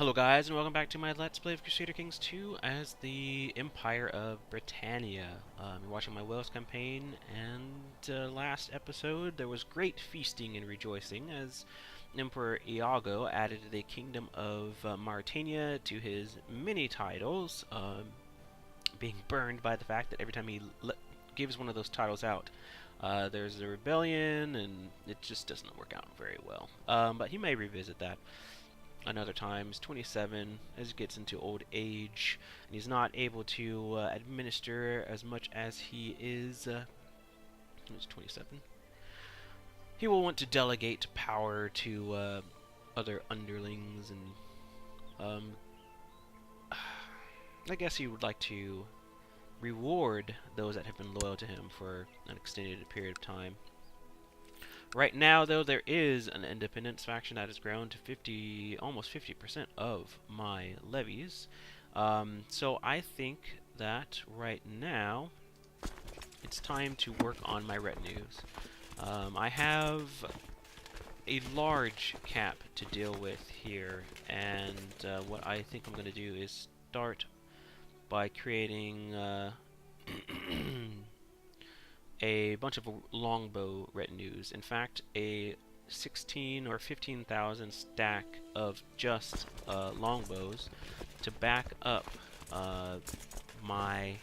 Hello guys, and welcome back to my Let's Play of Crusader Kings 2 as the Empire of Britannia. You're watching my Wales campaign, and last episode there was great feasting and rejoicing as Emperor Iago added the Kingdom of Mauritania to his many titles, being burned by the fact that every time he gives one of those titles out, there's a rebellion, and it just doesn't work out very well. But he may revisit that another time. He's 27 as he gets into old age, and he's not able to administer as much as he is. He's 27. He will want to delegate power to other underlings, and I guess he would like to reward those that have been loyal to him for an extended period of time. Right now, though, there is an independence faction that has grown to almost 50% of my levies. So I think that right now it's time to work on my retinues. I have a large cap to deal with here, and what I think I'm going to do is start by creating a bunch of longbow retinues. In fact, a 16 or 15,000 stack of just longbows to back up my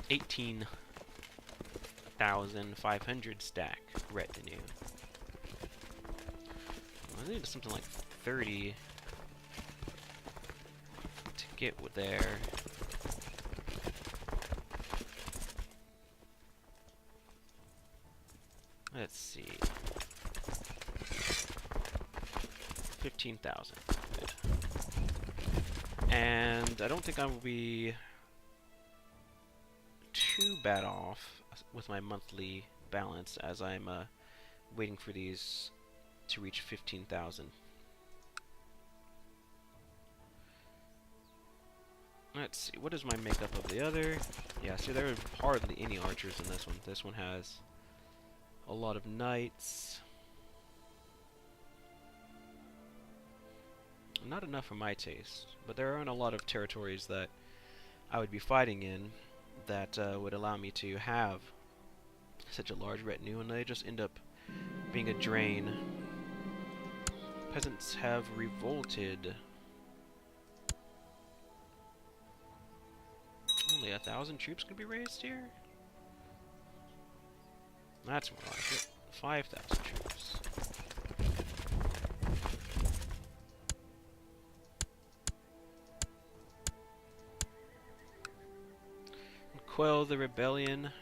18,500 stack retinue. I need something like 30 to get there. Let's see. 15,000. Good. And I don't think I will be too bad off with my monthly balance as I'm waiting for these to reach 15,000. Let's see. What is my makeup of the other? Yeah, see, there are hardly any archers in this one. This one has a lot of knights. Not enough for my taste, but there aren't a lot of territories that I would be fighting in that would allow me to have such a large retinue, and they just end up being a drain. Peasants have revolted. Only 1,000 troops could be raised here? That's more like it. 5,000 troops. Quell the rebellion.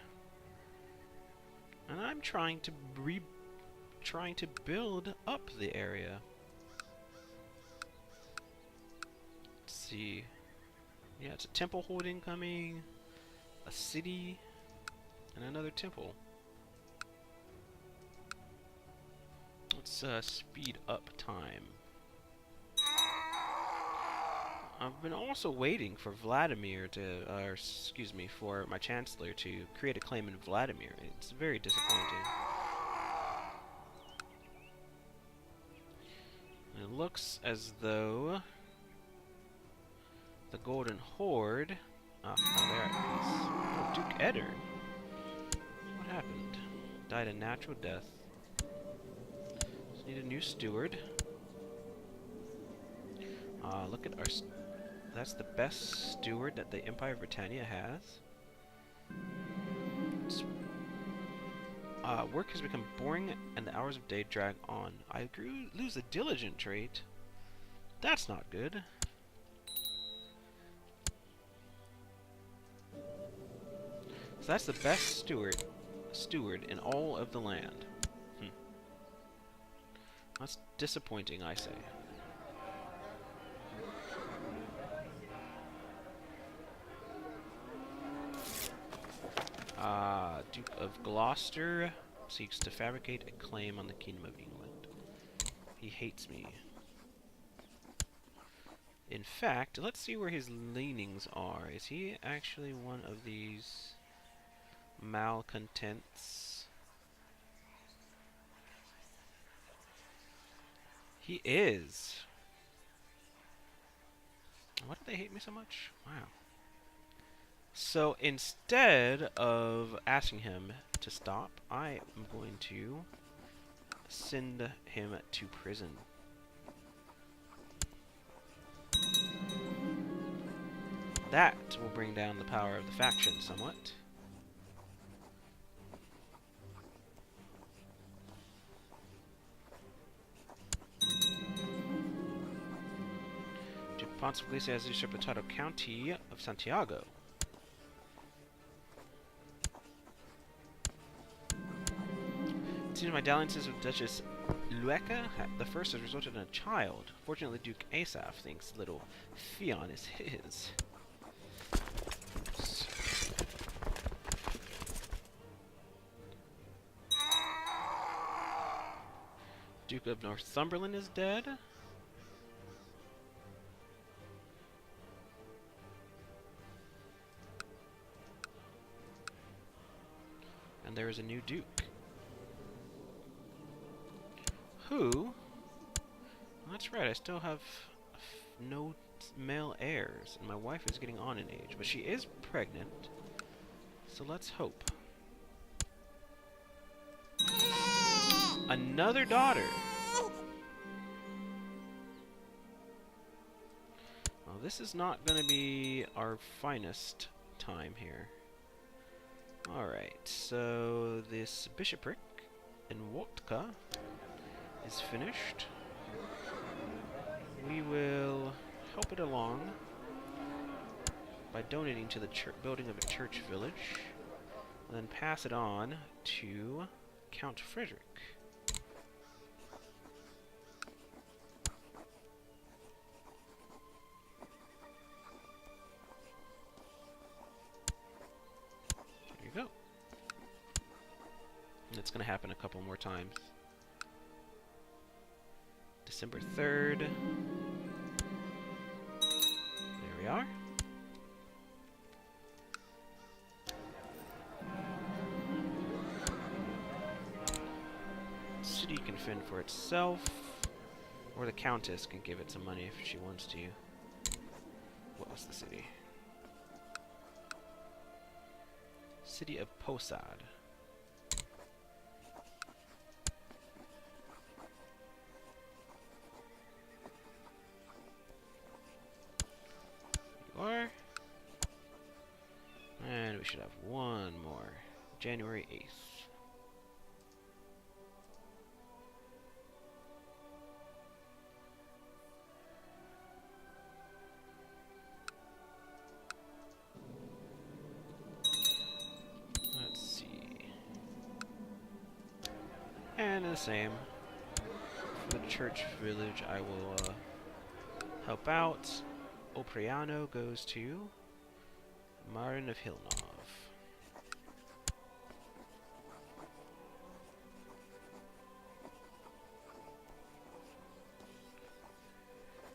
And I'm trying to build up the area. Let's see. Yeah, it's a temple holding coming, a city, and another temple. Let's speed up time. I've been also waiting for Vladimir to, excuse me, for my Chancellor to create a claim in Vladimir. It's very disappointing. It looks as though the Golden Horde... Ah, oh, they're at peace. Oh, Duke Eddard. What happened? Died a natural death. Just need a new steward. Look at our... That's the best steward that the Empire of Britannia has. Work has become boring and the hours of day drag on. I lose a diligent trait. That's not good. So that's the best steward in all of the land. That's disappointing, I say. Duke of Gloucester seeks to fabricate a claim on the Kingdom of England. He hates me. In fact, let's see where his leanings are. Is he actually one of these malcontents? He is. Why do they hate me so much? Wow. So instead of asking him to stop, I am going to send him to prison. That will bring down the power of the faction somewhat. Ponce of Galicia has usurped the title County of Santiago. It seems my dalliances with Duchess Lueca the First has resulted in a child. Fortunately, Duke Asaph thinks little Fion is his. Oops. Duke of Northumberland is dead. And there is a new duke. Who? That's right, I still have no male heirs, and my wife is getting on in age, but she is pregnant, so let's hope. Another daughter! Well, this is not going to be our finest time here. Alright, so this bishopric in Wotka is finished. We will help it along by donating to the building of a church village, and then pass it on to Count Frederick. There you go. And it's going to happen a couple more times. December 3rd. There we are. City can fend for itself, or the Countess can give it some money if she wants to. What was the city? City of Posad. And we should have one more. January 8th. Let's see. And the same. For the church village, I will help out. Opriano goes to Marin of Hilnov.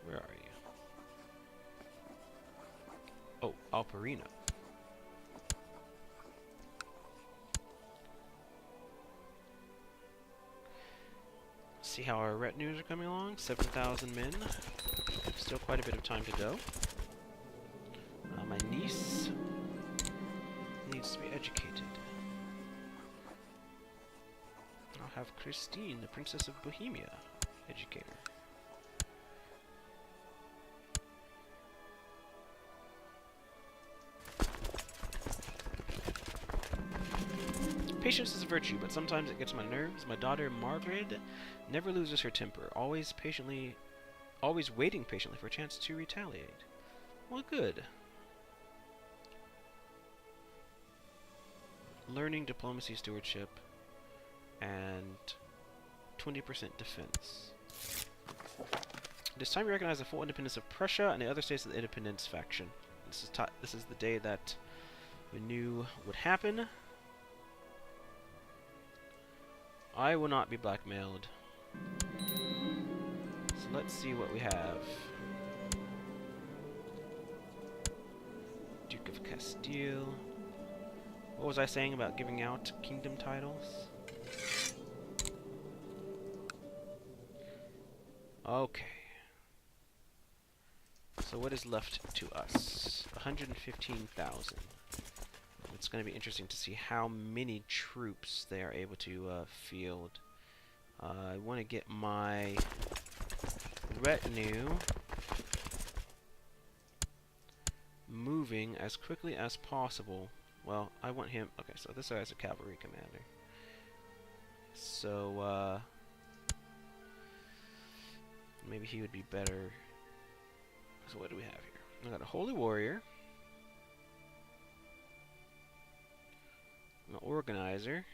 Where are you? Oh, Alperino. See how our retinues are coming along. 7,000 men. Still quite a bit of time to go. My niece needs to be educated. I'll have Christine, the Princess of Bohemia, educate her. Patience is a virtue, but sometimes it gets on my nerves. My daughter Margaret never loses her temper, always waiting patiently for a chance to retaliate. Well, good. Learning diplomacy, stewardship, and 20% defense. It is time to recognize the full independence of Prussia and the other states of the independence faction. This is the day that we knew would happen. I will not be blackmailed. So let's see what we have. Duke of Castile. What was I saying about giving out kingdom titles? Okay. So what is left to us? 115,000. It's going to be interesting to see how many troops they are able to field. I want to get my retinue moving as quickly as possible. Well, I want him... Okay, so this guy's a cavalry commander. So, maybe he would be better. So what do we have here? I got a holy warrior, an organizer,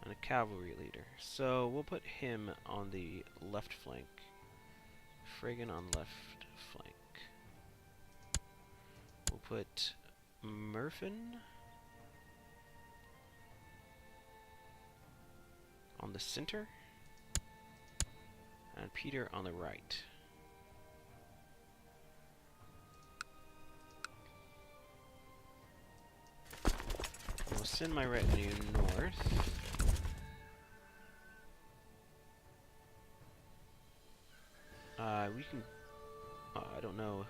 and a cavalry leader. So we'll put him on the left flank. Friggin' on left flank. We'll put Murfin on the center, and Peter on the right. We'll send my retinue north. We can... I don't know.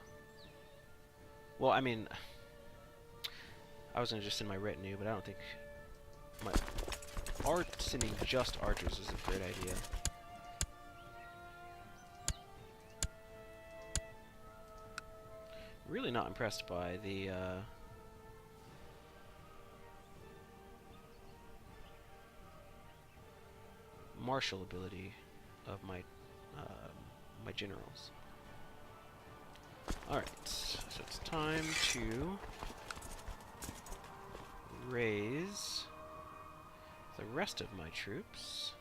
Well, I mean... I was going to just send my retinue, but I don't think... sending just archers is a great idea. Really not impressed by the... martial ability of my my generals. Alright, so it's time to raise the rest of my troops.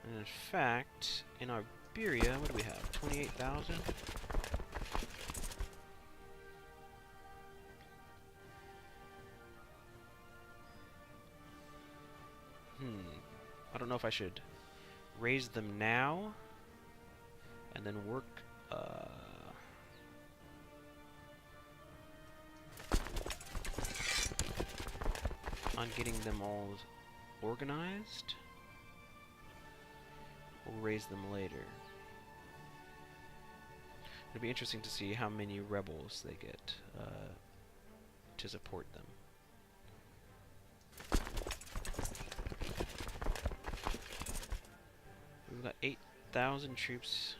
And in fact, in Iberia, what do we have? 28,000? I don't know if I should raise them now and then work on getting them all organized. We'll raise them later. It'll be interesting to see how many rebels they get to support them. We've got 8,000 troops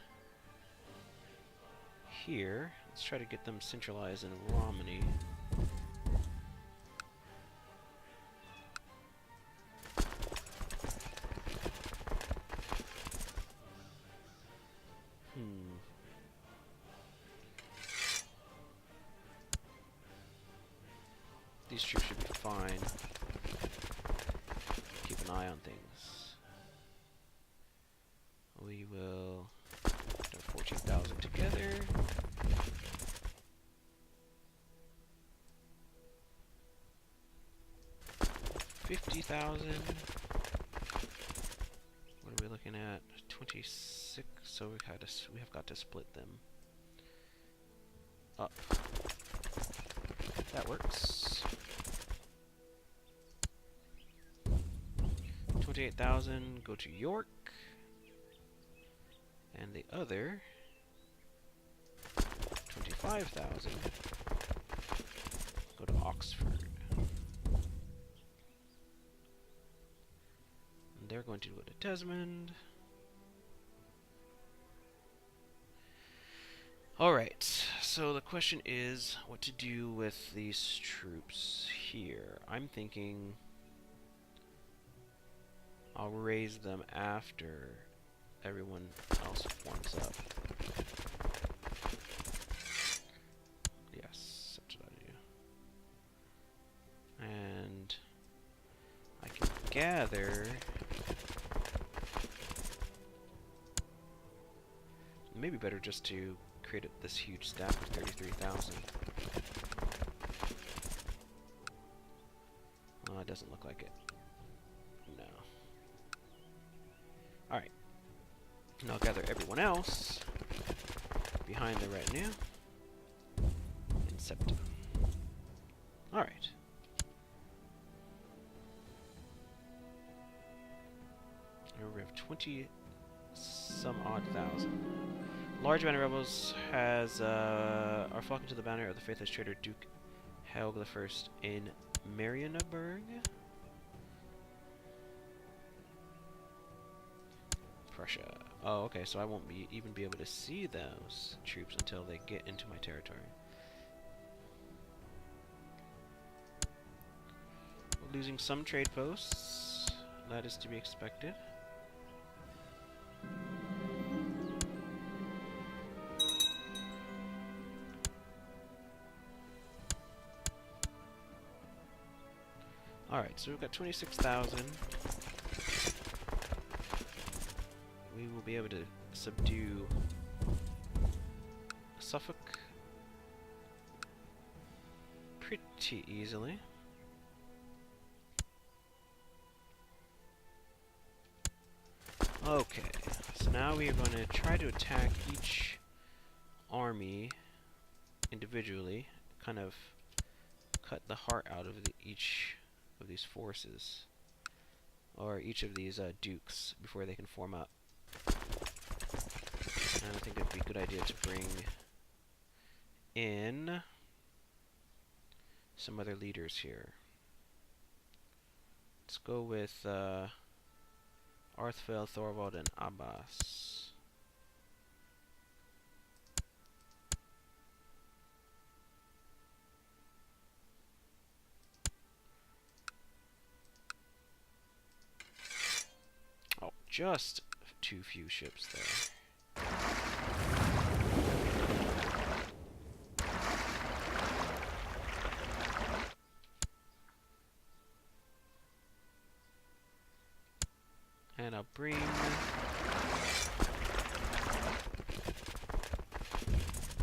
here. Let's try to get them centralized in Romney. These troops should be fine. Keep an eye on things. We will do 14,000 together. $50,000. What are we looking at? 26. So we have got to split them up. That works. 28,000 go to York, and the other 25,000 go to Oxford. And they're going to go to Desmond. Alright, so the question is what to do with these troops here. I'm thinking I'll raise them after everyone else forms up. Yes, that's what I do. And I can gather... Maybe better just to create this huge stack of 33,000. Oh, it doesn't look like it. No. Alright. And I'll gather everyone else behind the retinue in Septa. Alright. Here we have 20 some odd thousand. Large band of rebels has are flocking to the banner of the faithless traitor Duke Helg the First in Marienburg. Prussia. Oh, okay, so I won't even be able to see those troops until they get into my territory. We're losing some trade posts. That is to be expected. Alright, so we've got 26,000. We will be able to subdue Suffolk pretty easily. Okay, so now we are going to try to attack each army individually, kind of cut the heart out of each of these forces, or each of these dukes, before they can form up. And I think it'd be a good idea to bring in some other leaders here. Let's go with Arthfel, Thorvald, and Abbas. Oh, just too few ships there. And I'll bring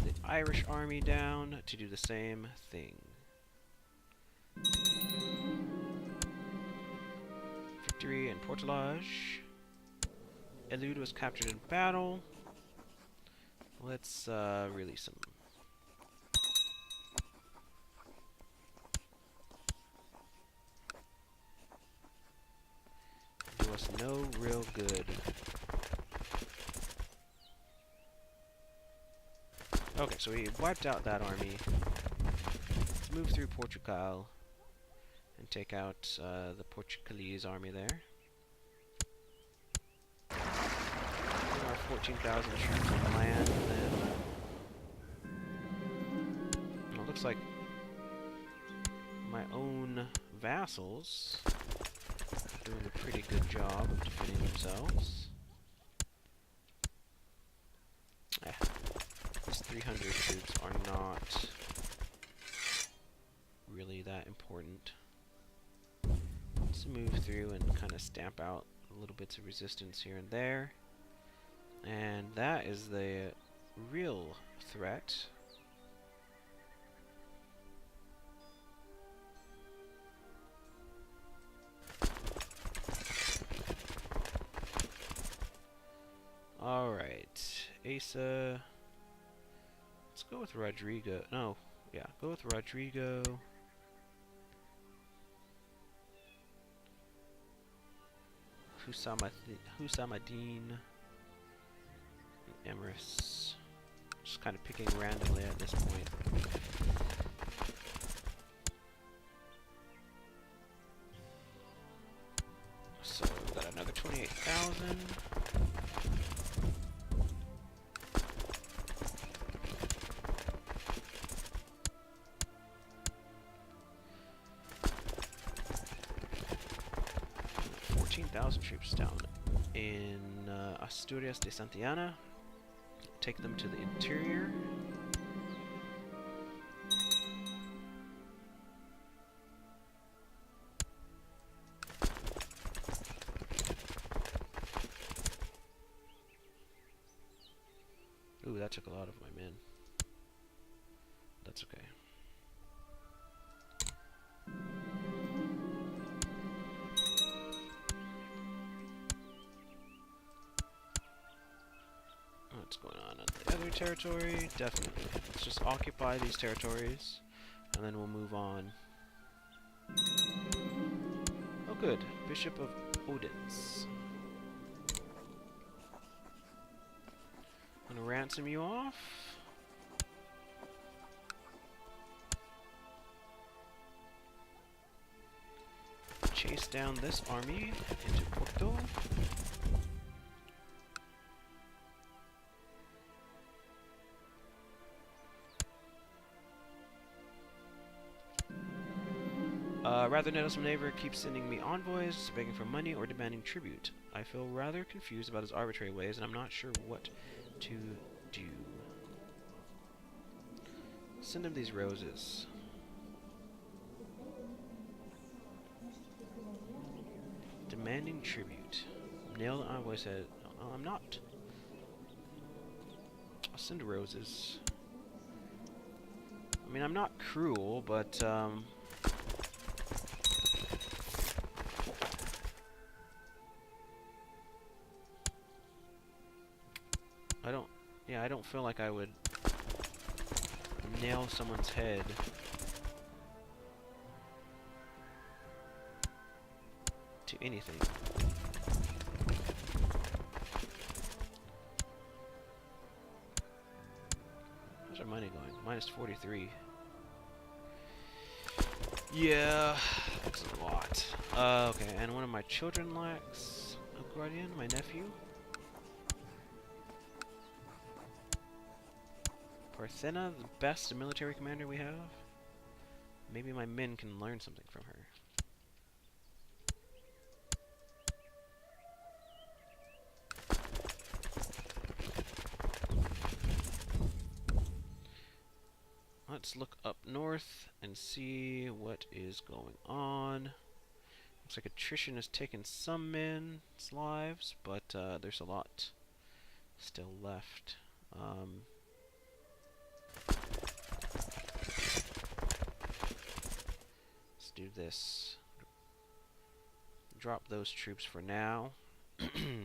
the Irish army down to do the same thing. Victory in Portalage. Elude was captured in battle. Let's release him. Do us no real good. Okay, so we wiped out that army. Let's move through Portugal and take out the Portuguese army there. Bring our 14,000 troops on land, and then it looks like my own vassals are doing a pretty good job of defending themselves. These 300 troops are not really that important. Let's move through and kind of stamp out little bits of resistance here and there. And that is the real threat. Alright, Asa. Let's go with Rodrigo. No, yeah, go with Rodrigo. Husamadin. Emrys. Just kind of picking randomly at this point. So we've got another 28,000. Troops down in Asturias de Santillana. Take them to the interior. Ooh, that took a lot of my men. That's okay. What's going on the other territory? Definitely. Let's just occupy these territories, and then we'll move on. Oh good, Bishop of Odense. I'm gonna ransom you off. Chase down this army into Porto. Rather nettlesome neighbor keeps sending me envoys, begging for money or demanding tribute. I feel rather confused about his arbitrary ways, and I'm not sure what to do. Send him these roses. Demanding tribute. Nail the envoy said, oh, I'm not. I'll send roses. I mean, I'm not cruel, but, I don't feel like I would nail someone's head to anything. How's our money going? Minus 43. Yeah, that's a lot. Okay, and one of my children lacks a guardian, my nephew. Parthena, the best military commander we have. Maybe my men can learn something from her. Let's look up north and see what is going on. Looks like attrition has taken some men's lives, but there's a lot still left. Let's do this. Drop those troops for now.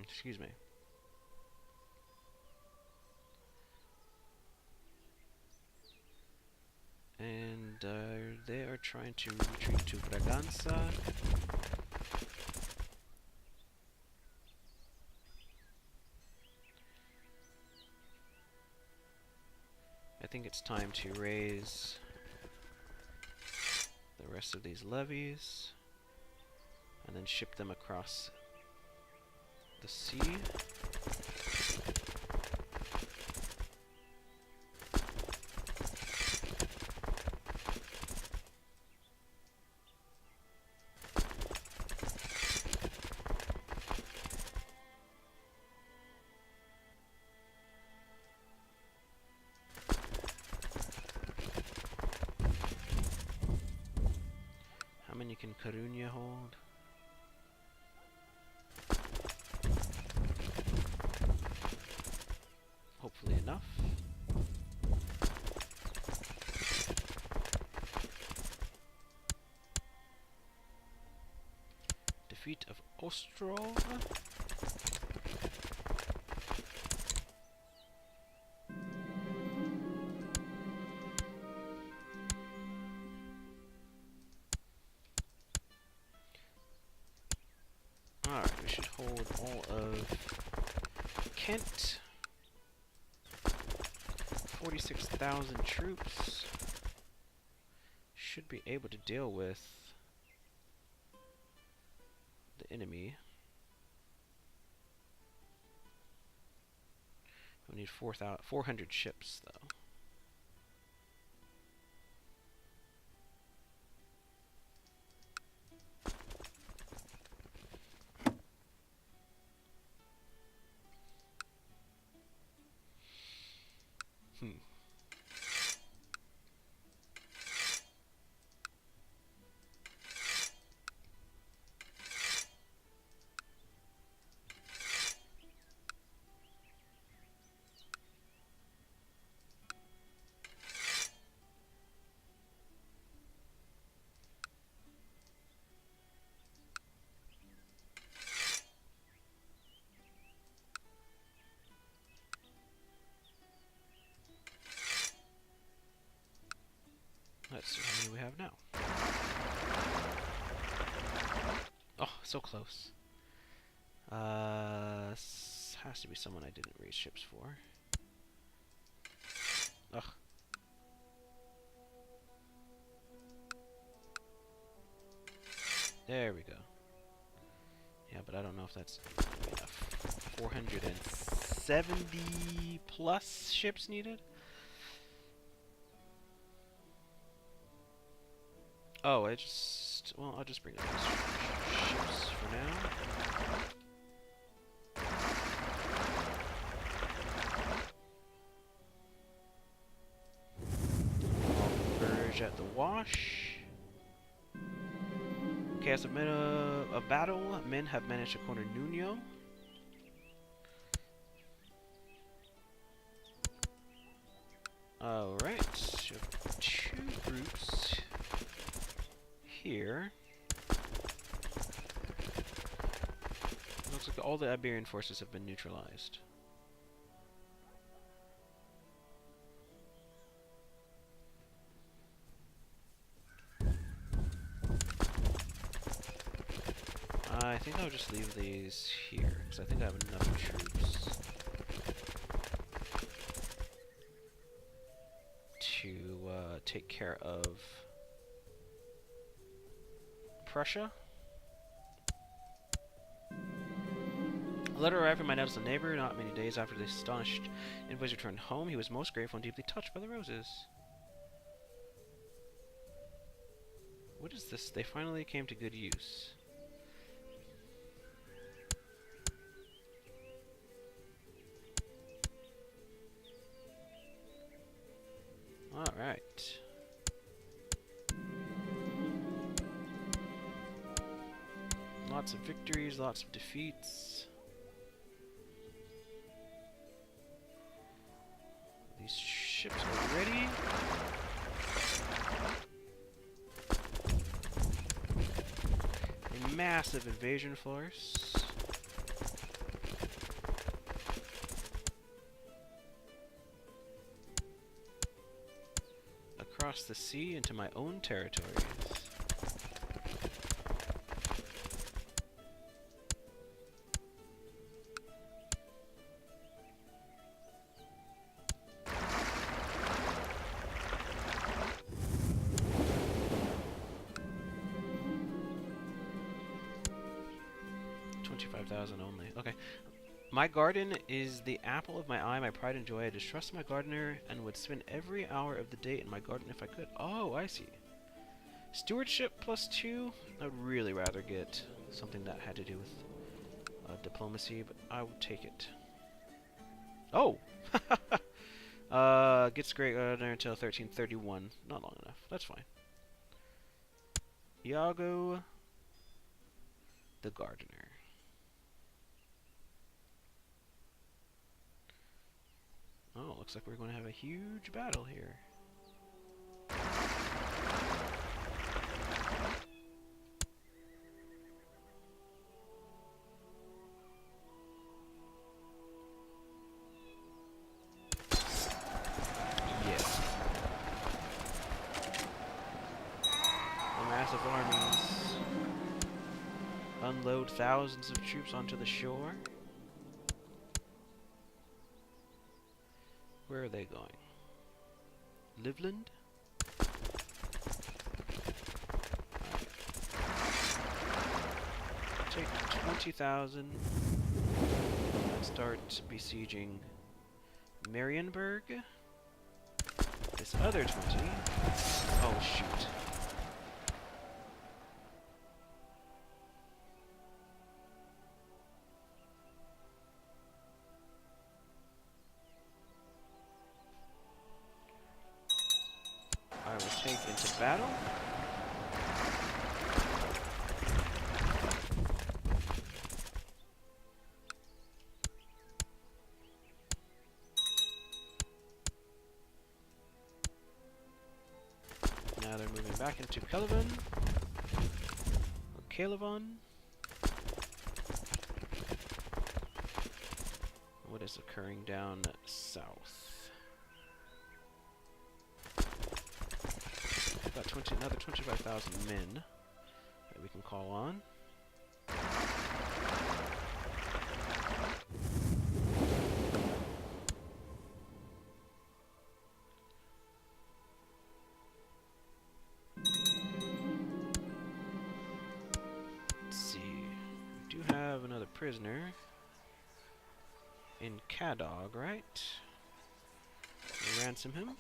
Excuse me. And they are trying to retreat to Braganza. I think it's time to raise the rest of these levies and then ship them across the sea. How many can Coruña hold? Hopefully enough. Defeat of Ostrov. Alright, we should hold all of Kent. 46,000 troops. Should be able to deal with the enemy. We need 400 ships, though. Let's see how many we have now. Oh, so close. Has to be someone I didn't raise ships for. There we go. Yeah, but I don't know if that's enough. 470 plus ships needed? Oh, I'll just bring up these ships for now. Converge at the wash. Okay, as a battle, men have managed to corner Nuno. Alright, you have two groups here. Looks like all the Iberian forces have been neutralized. I think I'll just leave these here, because I think I have enough troops to take care of Prussia. A letter arrived from my noticeable neighbor not many days after the astonished envoys returned home. He was most grateful and deeply touched by the roses. What is this? They finally came to good use. Alright. Lots of victories, lots of defeats. These ships are ready. A massive invasion force. Across the sea into my own territories. Only. Okay. My garden is the apple of my eye, my pride and joy. I distrust my gardener and would spend every hour of the day in my garden if I could. Oh, I see. Stewardship +2. I would really rather get something that had to do with diplomacy, but I would take it. Oh! Gets great gardener until 1331. Not long enough. That's fine. Iago the gardener. Oh, looks like we're going to have a huge battle here. Yes. The massive armies unload thousands of troops onto the shore. Where are they going? Livland? Take 20,000 and start besieging Marienburg. This other 20. Oh, shoot. I will take into battle. Now they're moving back into Calivan. Or Calivan. What is occurring down south? Got another 25,000 men that we can call on. prisoner in Cadog, right? We'll ransom him.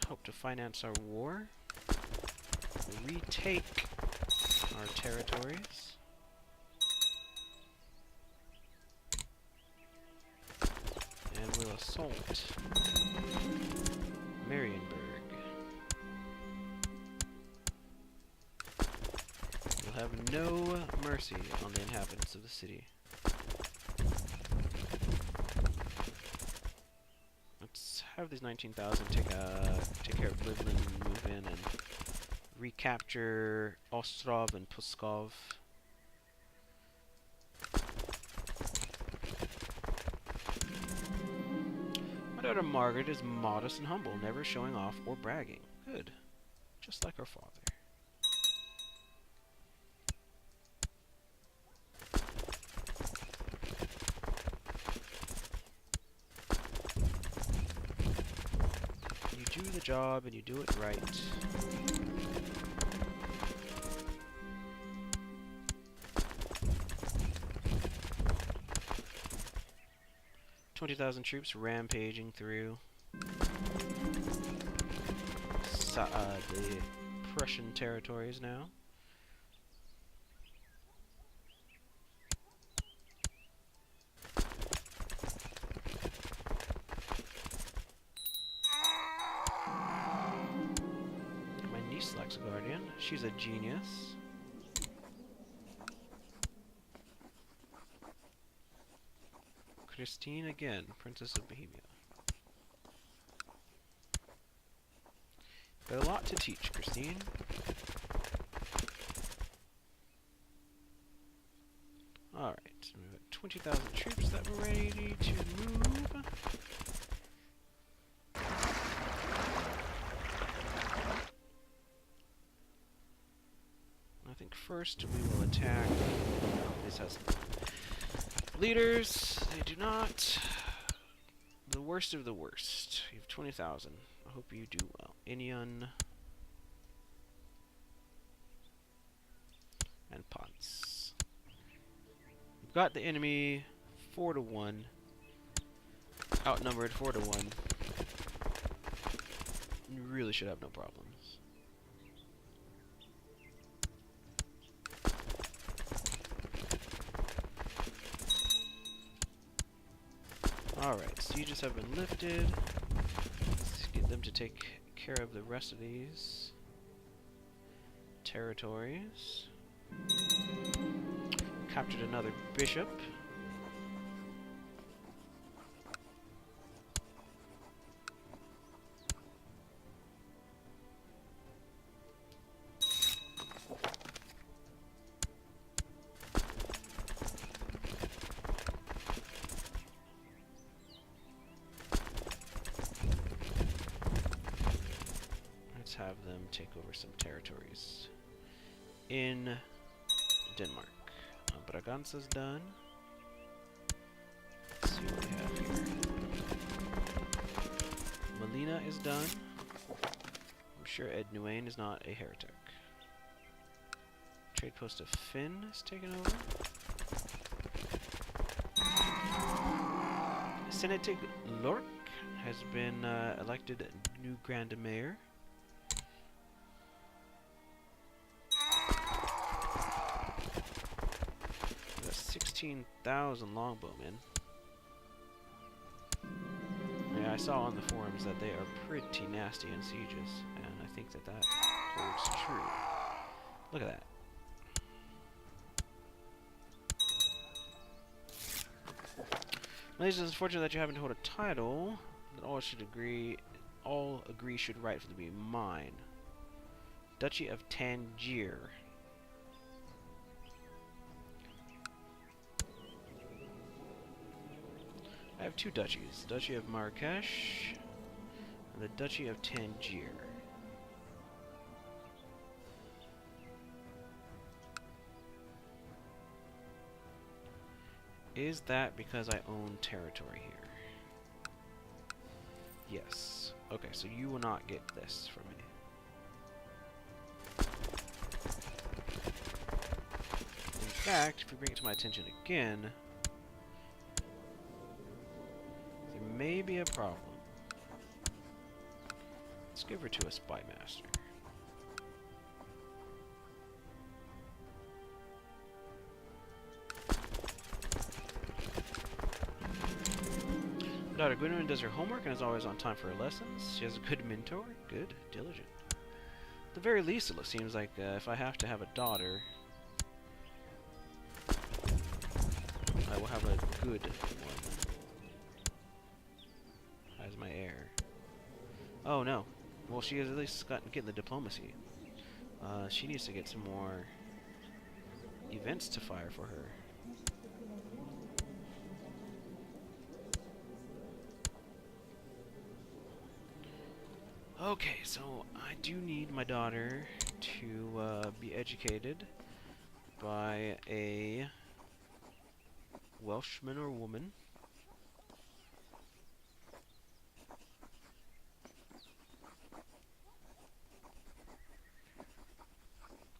Hope to finance our war. We'll retake our territories. And we'll assault Marienburg. We'll have no mercy on the inhabitants of the city. Let's have these 19,000 take care of Livlin, move in, and recapture Ostrov and Puskov. My daughter Margaret is modest and humble, never showing off or bragging. Good. Just like her father. You do the job and you do it right. 20,000 troops rampaging through the Prussian territories now. My niece likes a guardian. She's a genius. Christine again, Princess of Bohemia. Got a lot to teach, Christine. Alright, so we've got 20,000 troops that we're ready to move. I think first we will attack. This has leaders. They do not. The worst of the worst. You have 20,000. I hope you do well. Inyan and Ponce. We've got the enemy 4-1. Outnumbered 4-1. You really should have no problems. Alright, sieges have been lifted. Let's get them to take care of the rest of these territories. Captured another bishop. Have them take over some territories in Denmark. Braganza's done. Let's see what we have here. Molina is done. I'm sure Ed Nguyen is not a heretic. Trade post of Finn is taken over. Senetig Lork has been elected new Grand Mayor. 16,000 longbowmen. Yeah, I saw on the forums that they are pretty nasty in sieges, and I think that that holds true. Look at that. Ladies, it's unfortunate that you haven't hold a title that all agree should rightfully be mine. Duchy of Tangier. I have two duchies, Duchy of Marrakesh and the Duchy of Tangier. Is that because I own territory here? Yes. Okay, so you will not get this from me. In fact, if you bring it to my attention again, there may be a problem. Let's give her to a spy master. Daughter Gwynwyn does her homework and is always on time for her lessons. She has a good mentor. Good. Diligent. At the very least, it seems like if I have to have a daughter, I will have a good one as my heir. Oh no. Well, she has at least getting the diplomacy. She needs to get some more events to fire for her. Okay, so I do need my daughter to be educated by a Welshman or woman.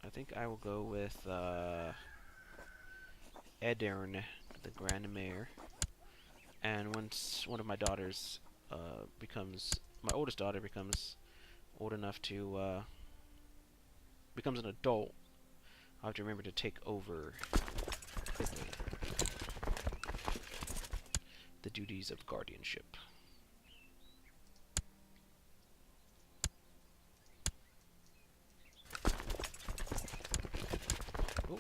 I think I will go with Edern, the Grand Mayor. And once one of my daughters my oldest daughter becomes old enough to, becomes an adult, I'll have to remember to take over the duties of guardianship. Oh.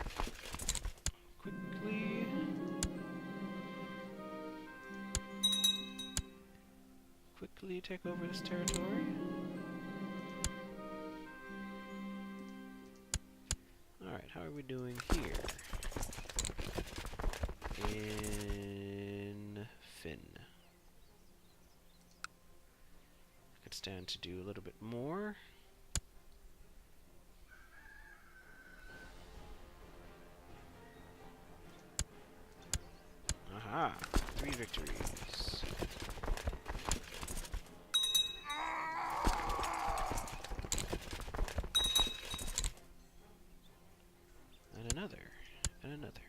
Quickly take over this territory. Alright, how are we doing here? In Finn. I could stand to do a little bit more. Aha! 3 victories. And another. And another.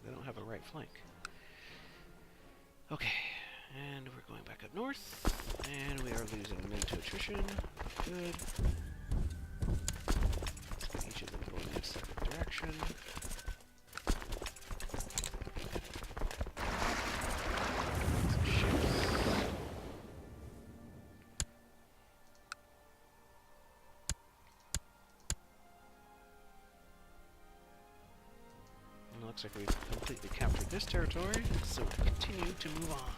They don't have a right flank. Okay. And we're going back up north, and we are losing men to attrition. Good. Let's get each of them going in a separate direction. Some ships. And it looks like we've completely captured this territory, so we'll continue to move on.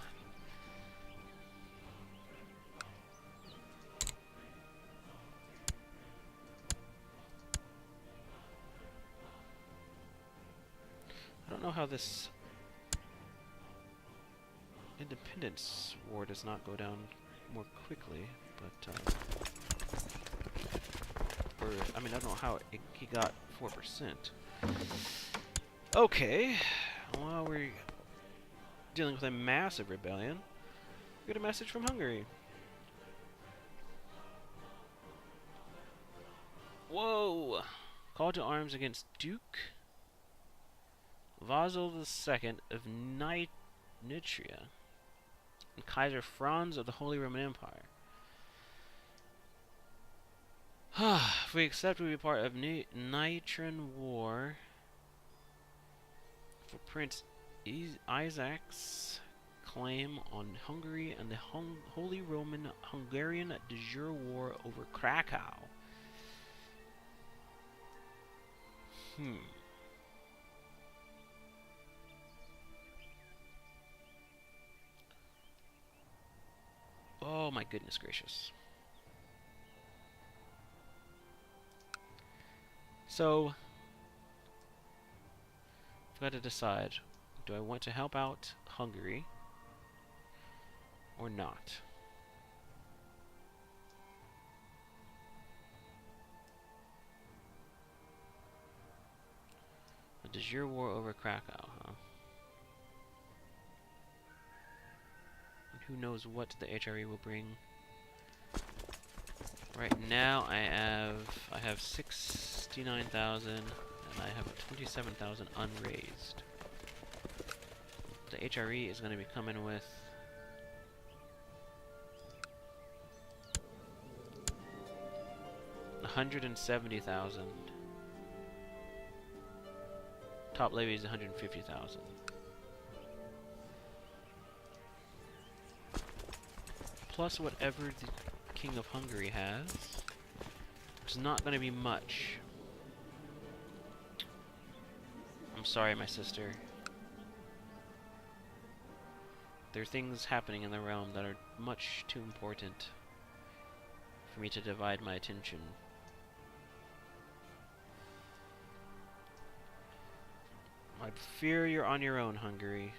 I don't know how this independence war does not go down more quickly, but, or, I mean, I don't know how he got 4%. Okay, while we're dealing with a massive rebellion, we get a message from Hungary. Whoa! Call to arms against Duke Vasil II of Nitria and Kaiser Franz of the Holy Roman Empire. If we accept, we'll be part of Nitran War for Prince Isaac's claim on Hungary and the Holy Roman Hungarian de jure war over Krakow. Oh my goodness gracious. So, I've got to decide, do I want to help out Hungary or not? A de jure war over Krakow, huh? who knows what the HRE will bring. Right now I have 69,000 and I have 27,000 unraised. The HRE is going to be coming with 170,000. Top levy is 150,000. Plus whatever the King of Hungary has. It's not going to be much. I'm sorry, my sister. There are things happening in the realm that are much too important for me to divide my attention. I fear you're on your own, Hungary.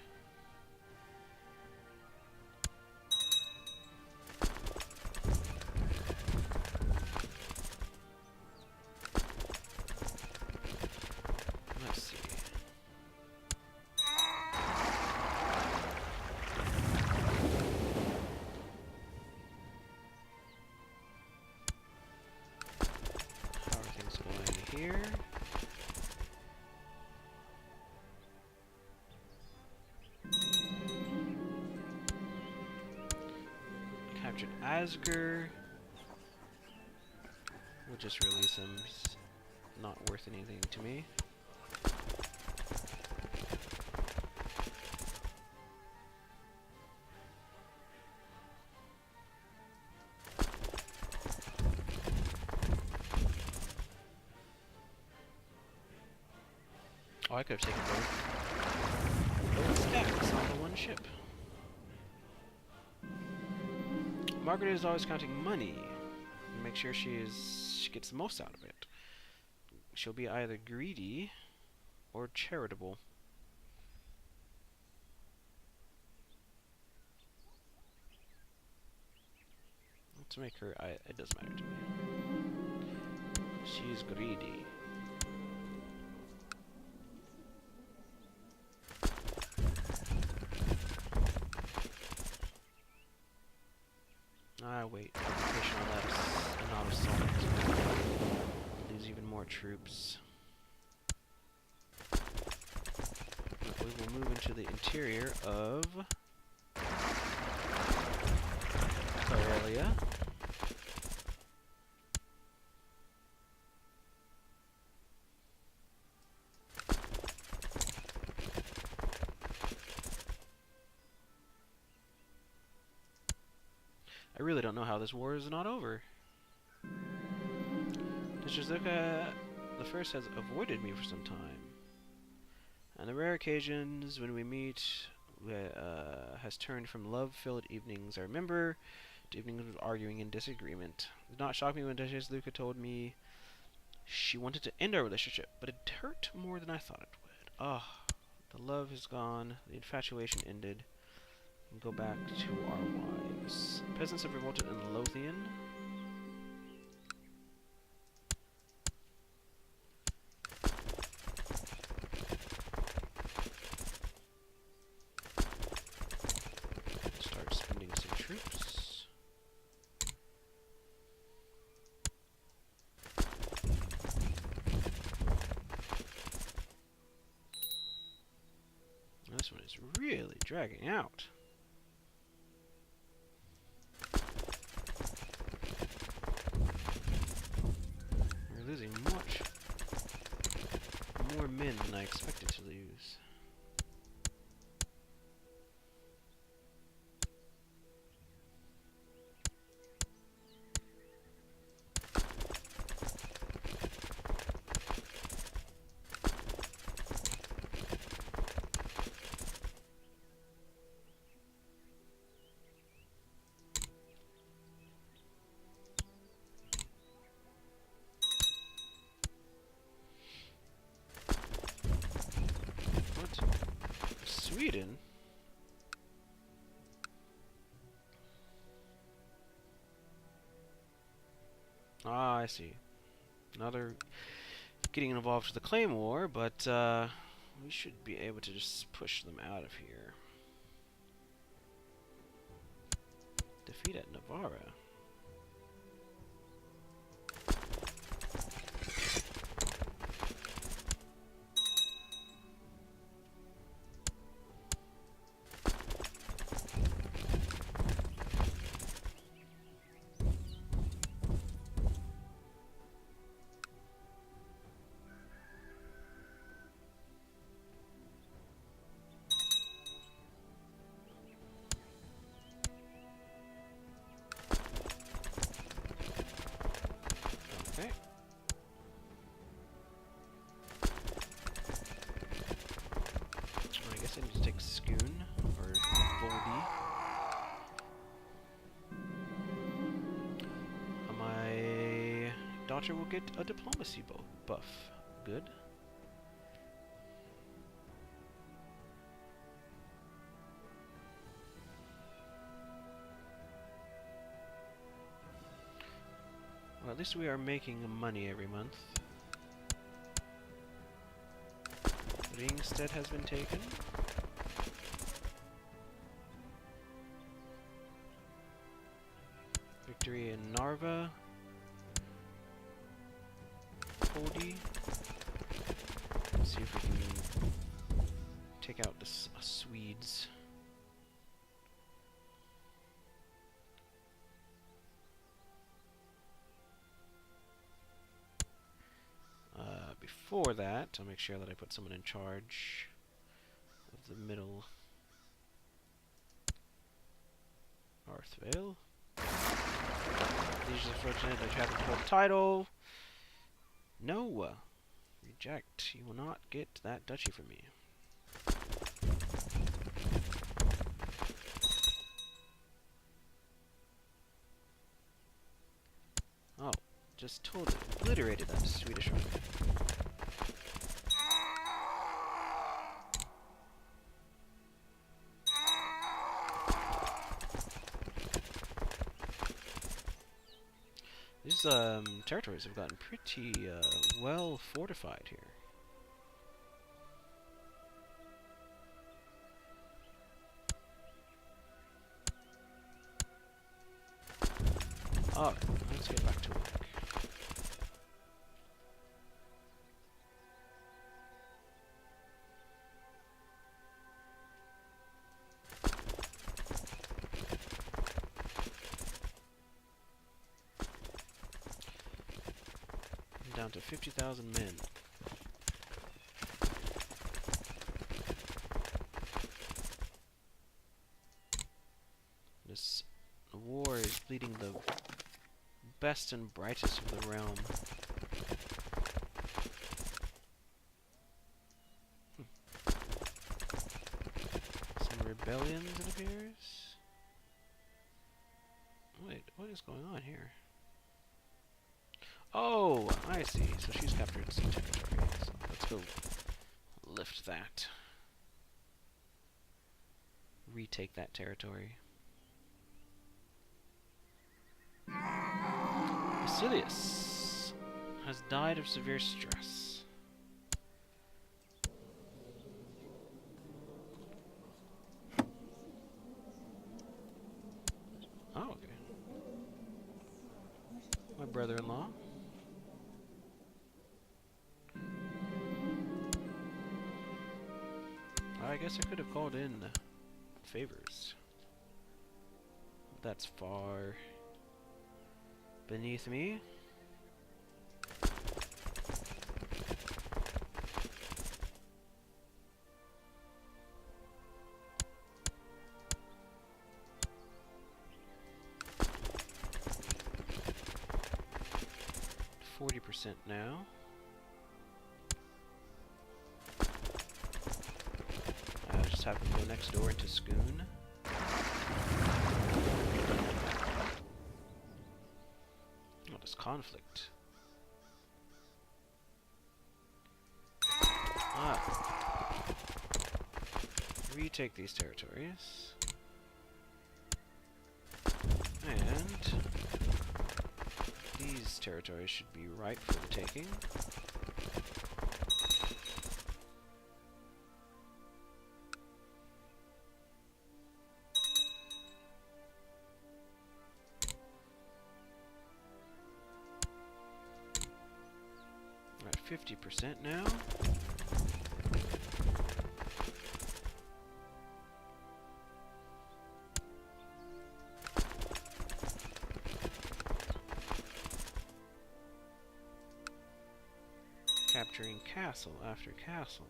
Let's see. How are things going here? Captured Asger. We'll just release him. He's not worth anything to me. Oh, I could have taken both stacks on the one ship. Margaret is always counting money. Make sure she gets the most out of it. She'll be either greedy or charitable. Let's make her. It doesn't matter to me. She's greedy. Ah, wait. Application on that is not assault. Lose even more troops. But we will move into the interior of Karelia. I really don't know how this war is not over. Shizuka the First has avoided me for some time. On the rare occasions when we meet, has turned from love-filled evenings I remember to evenings of arguing and disagreement. It did not shock me when Shizuka told me she wanted to end our relationship, but it hurt more than I thought it would. Ah, the love is gone, the infatuation ended. And go back to our wives. Peasants have revolted in Lothian. Start spending some troops. This one is really dragging out. Losing much more men than I expected to lose. Sweden? Ah, I see. Another getting involved with the claim war, but we should be able to just push them out of here. Defeat at Navarra. Okay. I guess I need to take Skoon or Voldy. My daughter will get a diplomacy buff. Good. Well, at least we are making money every month. Ringstead has been taken. Victory in Narva. Cody. Let's see if we can take out the Swedes. Before that, I'll make sure that I put someone in charge of the middle Arthvale. These are fortunate I tried to hold the title. No! Reject. You will not get that duchy from me. Oh, just totally obliterated that Swedish army. These territories have gotten pretty well fortified here. Oh, let's get back to work. Down to 50,000 men. This war is bleeding the best and brightest of the realm. Some rebellions, it appears. Wait, what is going on here? Oh, I see. So she's captured some territory. So let's go lift that. Retake that territory. Basilius has died of severe stress. Oh, okay. My brother-in-law. I guess I could have called in favors. That's far beneath me. %40 now. I'll just have to go next door into Skoon. Oh, this conflict. Ah. Retake these territories. And these territories should be ripe for the taking. 50% now. Capturing castle after castle.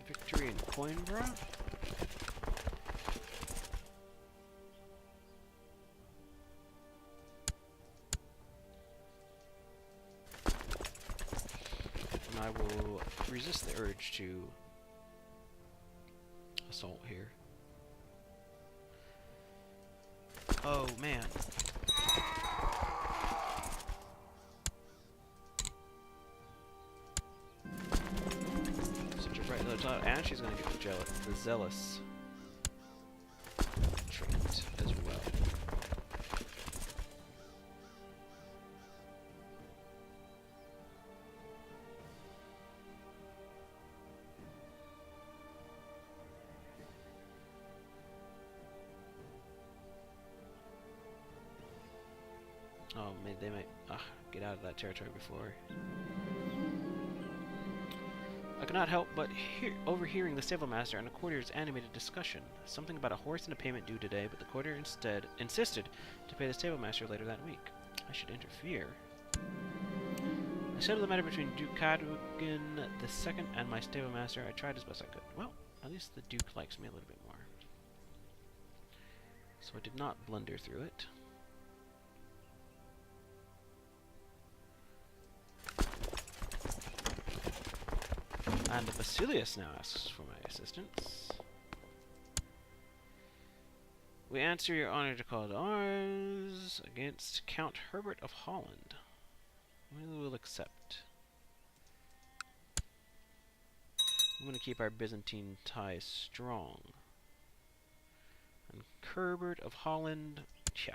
Victory in Coimbra. And I will resist the urge to assault here. Oh man. Such a bright little child, and she's gonna get the zealous trait as well. Oh, they might get out of that territory before. I cannot help but overhearing the stable master and the courtier's animated discussion. Something about a horse and a payment due today, but the courtier instead insisted to pay the stable master later that week. I should interfere. I settled the matter between Duke Cadwgan II and my stable master. I tried as best I could. Well, at least the Duke likes me a little bit more. So I did not blunder through it. And Basilius now asks for my assistance. We answer your honor to call to arms against Count Herbert of Holland. We will accept. I'm going to keep our Byzantine ties strong. And Herbert of Holland, yeah,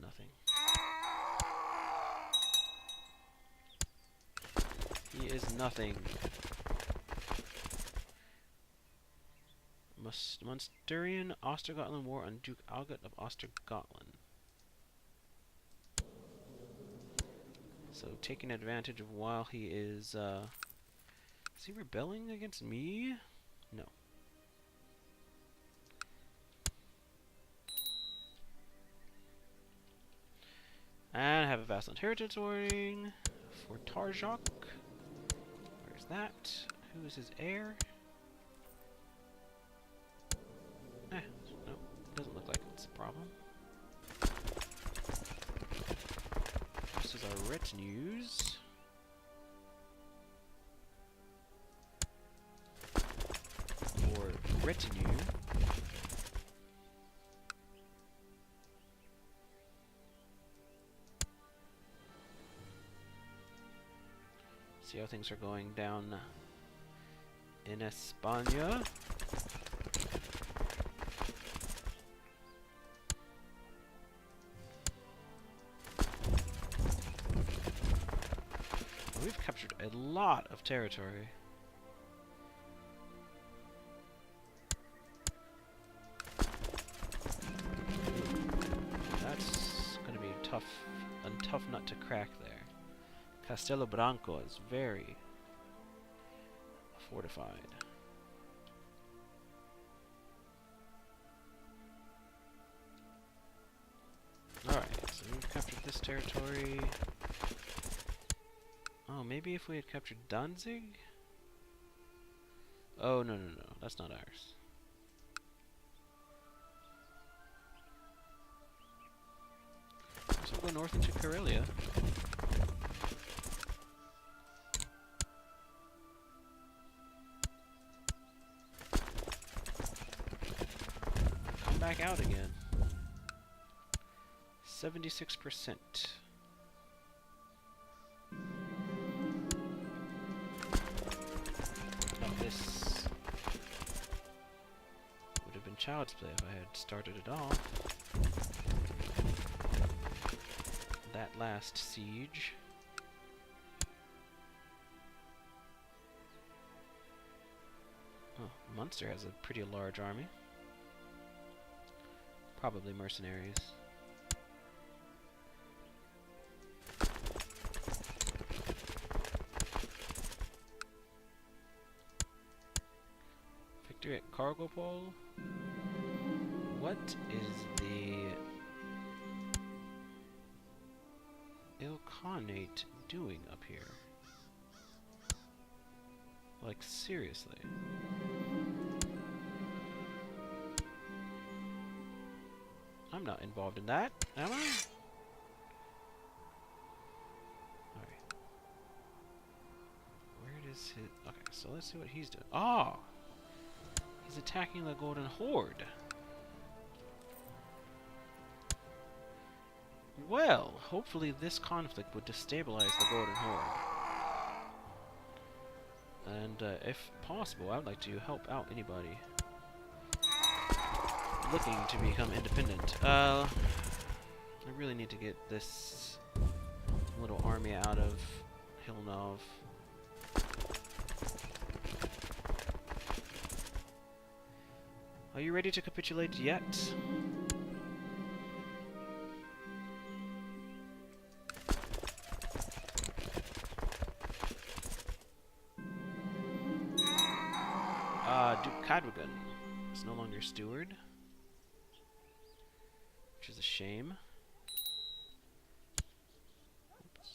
nothing. He is nothing. Munsturian Ostergotland War on Duke Algot of Ostergotland. So taking advantage of while he is he rebelling against me? No. And I have a vassal territory for Tarjok. Where's that? Who is his heir? No, doesn't look like it's a problem. This is our retinues. Or retinue. See how things are going down in España. We've captured a lot of territory. That's going to be a tough nut to crack there. Castelo Branco is very fortified. Alright, so we've captured this territory. Oh, maybe if we had captured Danzig? Oh, no, that's not ours. So we'll go north into Karelia. Come back out again. 76%. This would have been child's play if I had started it off. That last siege. Munster has a pretty large army. Probably mercenaries. Victory at Cargopol? What is the Ilkhanate doing up here? Like, seriously. I'm not involved in that, am I? Alright. Where does his... Okay, so let's see what he's doing. Oh! He's attacking the Golden Horde. Well, hopefully this conflict would destabilize the Golden Horde. And if possible, I would like to help out anybody looking to become independent. I really need to get this little army out of Hilnov. Are you ready to capitulate yet? Duke Cadwagan is no longer steward, which is a shame. Oops.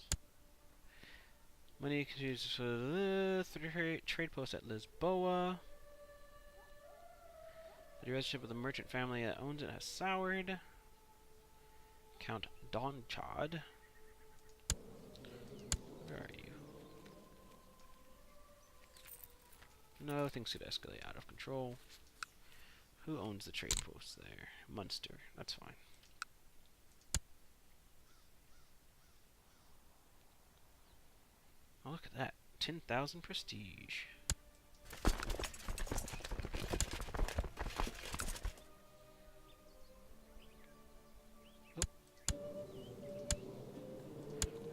Money continues for the trade post at Lisboa. The relationship with the merchant family that owns it has soured. Count Donchad. Where are you? No, things could escalate out of control. Who owns the trade post there? Munster. That's fine. Oh, look at that. 10,000 prestige.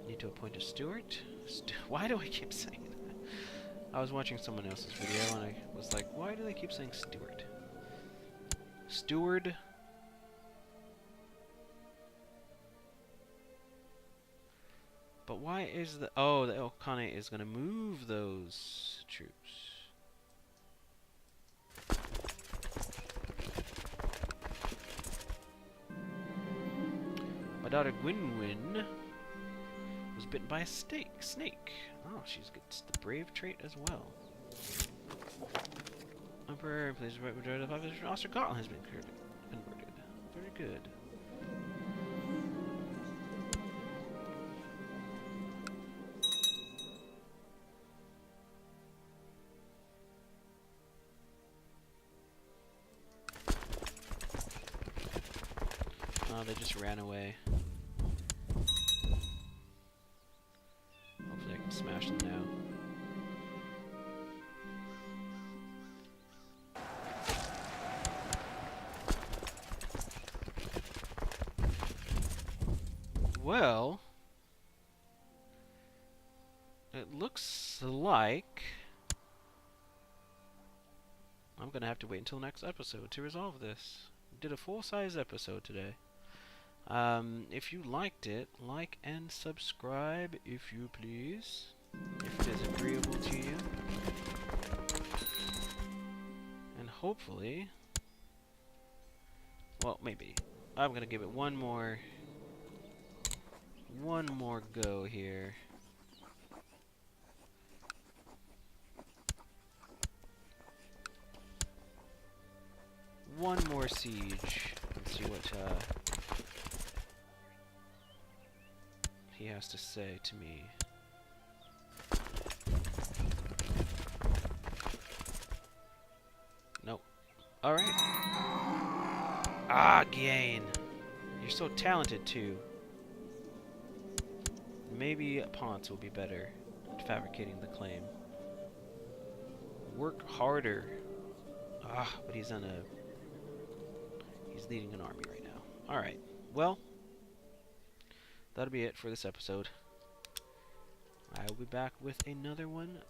Need to appoint a steward? Why do I keep saying that? I was watching someone else's video and I was like, why do they keep saying steward? Steward? But why is the... Oh, the Ilkhanate is going to move those troops. My daughter Gwynwyn was bitten by a snake. Oh, she gets the brave trait as well. Emperor, please write majority of the population of Ostergotland has been converted. Very good. Oh, they just ran away. Hopefully I can smash them now. Well, it looks like I'm gonna have to wait until next episode to resolve this. Did a full-size episode today. If you liked it, like and subscribe if you please, if it is agreeable to you. And hopefully, well, maybe. I'm gonna give it one more go here. One more siege. Let's see what he has to say to me. Nope. Alright. Ah, Gain. You're so talented too. Maybe Ponce will be better at fabricating the claim. Work harder. Ah, but he's leading an army right now. Alright. Well, that'll be it for this episode. I will be back with another one